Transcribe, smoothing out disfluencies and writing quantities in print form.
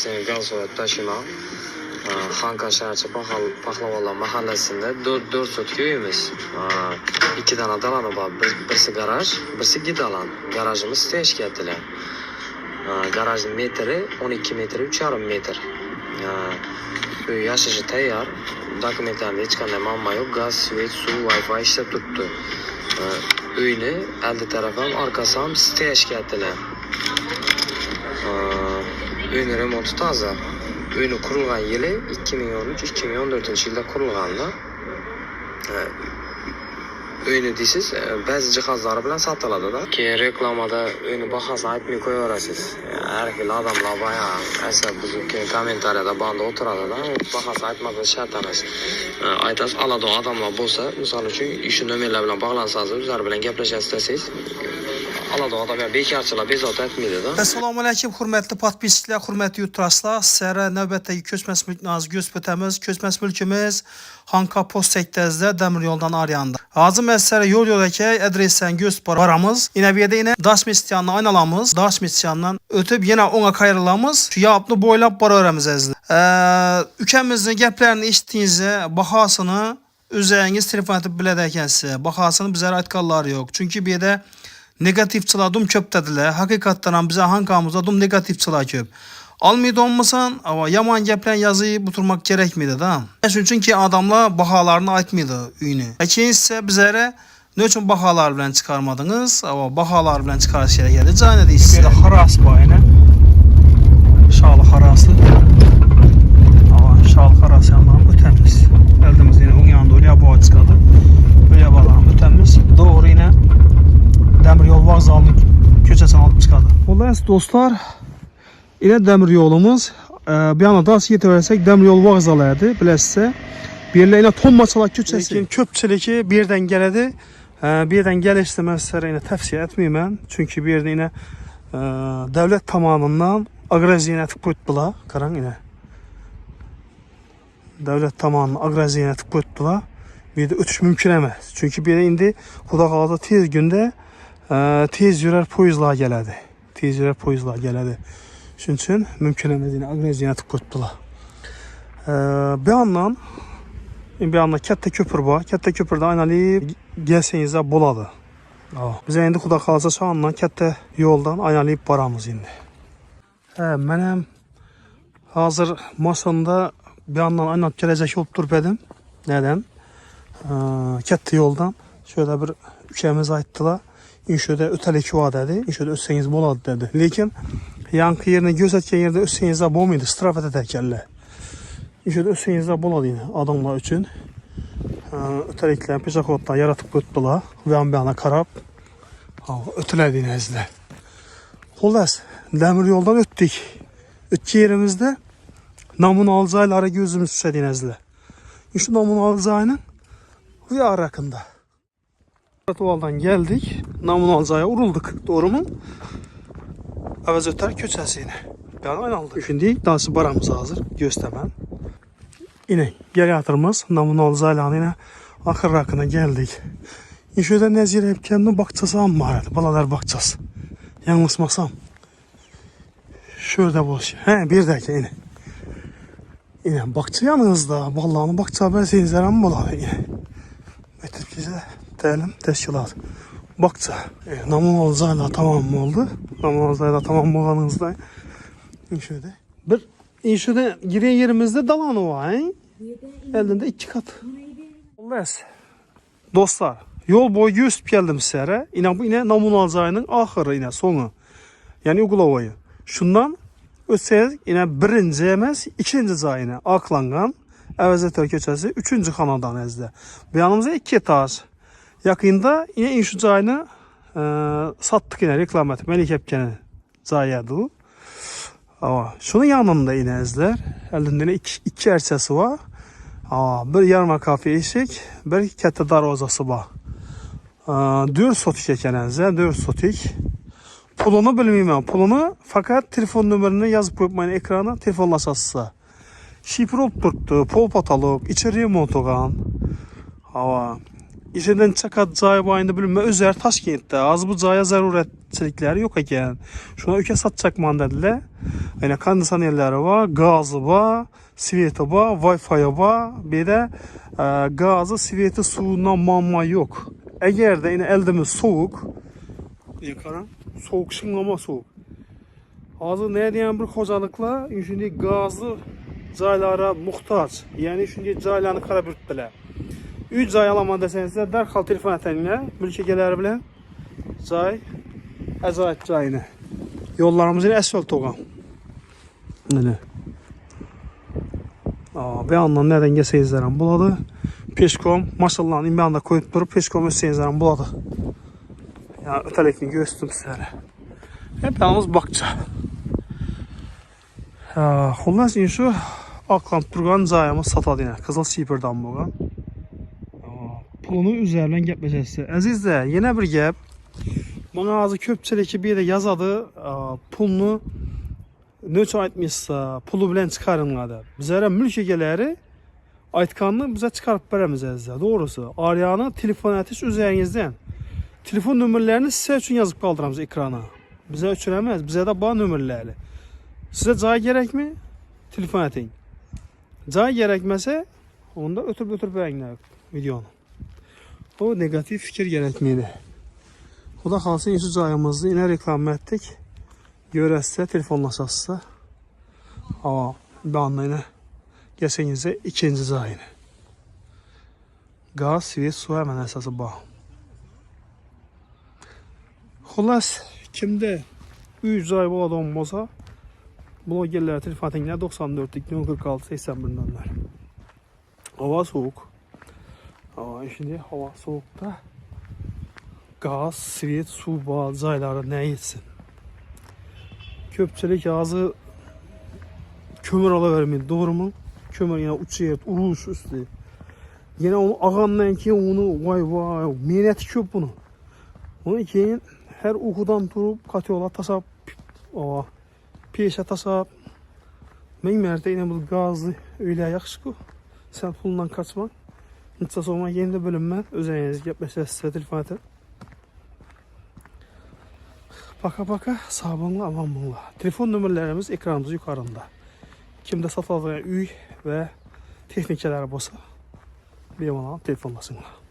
Seni Galatasaray taşıma. Xanka Şəhərçi Paxlavalar mahallesinde 4 sotki uyumuz. 2 tane dalanı var. Birisi garaj, birisi gidalan. Garajımız teşkilatlı. Garajın metri 12 metre 3,5 metre. Uy yaşaşı tayyor. Dokumentlarında hech qanday muammo yo'q. Gaz, svet, suv, Wi-Fi ishlab turibdi. Uyni oldi tarafi ham, orqasi ham teşkilatlı. Uyni remonti toza. Uyni qurilgan yili 2013-2014 yilda qurilganda. Uyni deysiz, ba'zi jihozlari bilan sotiladi-da. Keyin reklamada uyni bahosini aytmay qo'yaverasiz. Har xil odamlar bayağı asab buzib keyin kommentariyada banda o'tiradi-da. Bahosini aytmasa shart emas. Aytasiz, aladi odamlar bo'lsa, misol uchun shu nomerlar bilan bog'lansangiz, o'zlari bilan gaplashasiz desangiz, aladi odamlar bekorchilar bezovta etmaydi-da. Assalomu alaykum, hurmatli podpischilar, hurmatli yurtdoshlar. Sizlarga navbatdagi ko'chmas mulkimizni ko'rsatamiz. Ko'chmas mulkimiz Xanka post sektorida temir yo'ldan Aryanda. Hozir men sizlarga yo'l-yo'lakay adresdan ko'rsatib boramiz. Yana bu yerda Dashmistyanni aylanamiz. Dashmistyandan o'tib yana o'ngga qayrilamiz. Shu yo'lni bo'ylab boraveramiz azizlar. Ukamizning gaplarini eshitdingizda, bahosini o'zingiz telefon qilib biladi ekansiz. Bahosini bizlar aytganlar yo'q. Chunki bu yerda negativchilar dum ko'p dedilar. Haqiqatdan ham bizning Xankamizda dum negativchilar ko'p. Almaydi olmasan, yomon gaplarni yozib o'tirmak kerakmaydi-da. Shuning uchun ki odamlar baholarni aytmaydi uyni. Keyin esa bizlarga ne uchun baholar bilan chiqarmadingiz? Baholar bilan chiqarish kerak edi. Joyni deysiz. Sizda xaros bor, aynan. Shol xarosi. Shol xarosi ham o'tamiz. Oldimizda yana o'ng yonda o'lya bor chiqadi. O'lya balan o'tamiz. To'g'ri yana demir yo'l vokzali ko'chasini olib chiqadi. Xullas do'stlar, yine demir yolumuz. Bir yana daha yetiversek demir yol vokzalaydı. Bilesiz. Bir yine tonmaçalar köçesi. Lakin köpçülüğü bir yerden geledi. Bir yerden gelişti ben sizlere yine tavsiye etmeyeyim ben. Çünkü bir yerden yine devlet tamamından agraziyenetik koyuttular. Karan yine. Devlet tamamından agraziyenetik koyuttular. Bir de ötüş mümkün emez. Çünkü bir yere indi Xuda qalsa tez günde tez yürər poyuzlar geledi. Tez yürər poyuzlar geledi. Şunun için mümkün emediğini agraziyenetik koyuttular. Bir yandan katta köpür var. Katta köpürde aynalayıp gelseniz de boladı. Bize indi Xuda qalsa şu andan katta yoldan aynalayıp baramız indi. Benim hazır masamda bir yandan aynalap gelecek olup durbedim. Neden? Katta yoldan şöyle bir ülkemiz ayttılar. İnşöde ötelik var dedi. İnşöde ötseniz boladı dedi. Lakin yankı yerine gözetken yerde ötseniz de bolmaydı. Strafet ederkenler. İnşöde ötseniz de boladı yine adamlar için. Ötelikler peşakottan yaratıp götürdüler. Ve an bir ana karab. Öteledi yine ezler. Xullas demir yoldan öttük. Ötki yerimizde Namun Alzaylar'a gözümüz düşedi yine ezler. Şu Namun Alzay'ın bu yağ rakında. Tuvaldan geldik. Namun Alzay'a urulduk. Doğru mu? Əvəz ötər köçəsi yine. Yani aynaldı. Şimdi daha baramız hazır. Göstermem. Yine geri yatırımız. Namun Alzay'la yine axır rakına geldik. Şöyle nezir hep kendine bakçası am var. Balalar bakçası. Yanılmasam. Şöyle boş. Bir dakika yine. Yine bakçı yanınızda. Vallahi bakçı haber seyircilerim buladı yine. Metrikizde değilim teşkilat. Bakça. Namun Alzay'la tamam mı oldu? Namun Alzay'la tamam mı olanınızda? Şöyle. Şöyle giren yerimizde dalanı var. Elinde 2 kat. Olmaz. Dostlar, yol boyu gösterip geldim sizlere. Bu yine Namun Alzay'ın ahırı yine sonu. Yani Ugulava'yı. Şundan ötseniz yine birinci emez, ikinci zayine aklangan. Əvəzətər köçəsi 3-cü xanadan əzdə. Bu yanımıza 2 etaj. Yakında yine inşu cayını sattık yine reklam ettik. Melik Epke'nin cayıydı. Şunun yanında yine əzlər. Elinde 2 erçəsi var. Bir yarma kafe eşik, bir kətə darvazası var. 4 sotik ekən əzlər, 4 sotik. Pulunu bilməyəm, pulunu fakat telefon nömrünü yazıp koymayın ekrana, telefonlaşasızsa. Şifre olup durdu, pol patalog, içi remont oğan. İçinden çakat cayı bayında bilinme özler Taşkent'te. Az bu caya zaruretçilikleri yok eken. Şuna öke satacak mandadiler. Yani kondisionerleri var, gazı var, sveti var, Wi-Fi var. Bir de gazı, sveti, suyundan mamma yok. Eğer de yine eldemiz soğuk. Yıkaran. Soğuk, şınlama soğuk. Hazır ne diyen bir hocalıkla şimdi gazlı caylara muhtaç. Yani şimdi caylarını kara bürtdüler. 3 ay alaman deseniz de dərhal telefon etənlə mülkiyyələri bilən cay, əzayət cayını. Yollarımızın əsfalt toğam. Nələ? Bir andan nədən gəlsəyizlərəm buladı. Peşkom, maşallah bir anda koyup durup peşkom ötsəyizlərəm buladı. Yani ötələkini göstüm sizlərə. Hep yalnız bakça. Xullas inşu aklamp durğan cayımız satadı yine. Kızıl Sipir'dan boğan. Pulunu üzerinden getməcəsi. Əzizlər, yenə bir gəp. Bana azı köpçəlik bir də yazadı. Pulunu nöçə aytmışsa, pulu bilən çıxarınladı. Bizlərə mülkiyyələri aytkanını bizə çıxarıb verəmiz əzizlər. Doğrusu, arayanı telefon etiş üzərinizdən. Telefon nömrələrini sizə üçün yazıb qaldıramız ekrana. Bizə üçün əməz, bizə də bağ nömrələri. Sizə cay gərəkmi? Telefon etin. Cay gərəkməsə, onda ötürüb verənlər videonu. O negatif fikir gerekmeydi. O da kalsın yüzü cayımızda yine reklam ettik. Görəsə, telefonlaşasızsa. Ama bir anda yine geçenize ikinci cayını. Gaz, svet, su hemen esası bağ. Xulas, kimde 3 ay bu adam olsa, blogerler telefon etenler 94 46 81'denler. Hava soğuk. Şimdi hava soğukta gaz, svet, su bazı cayları ne yetsin? Köpçelik ağzı kömür alıvermeyin, doğru mu? Kömür yine uçuyor, uruş üstü. Yine onu ağandan ki onu vay menet köp bunu. Onu ki her ukudan durup katıyorlar tasap peşe tasap. Men mərdə yine bu gazlı öyle yaxşı. Sen pulundan kaçma. Nitsa sonra yeni de bölünmə. Özəyiniz yapmışlar sizə telefon etin. Baka sabunla aman bunla. Telefon nömrələrimiz ekranımız yukarında. Kimdə satılan üy və texnikələri bolsa bir bana telefonlasınlar.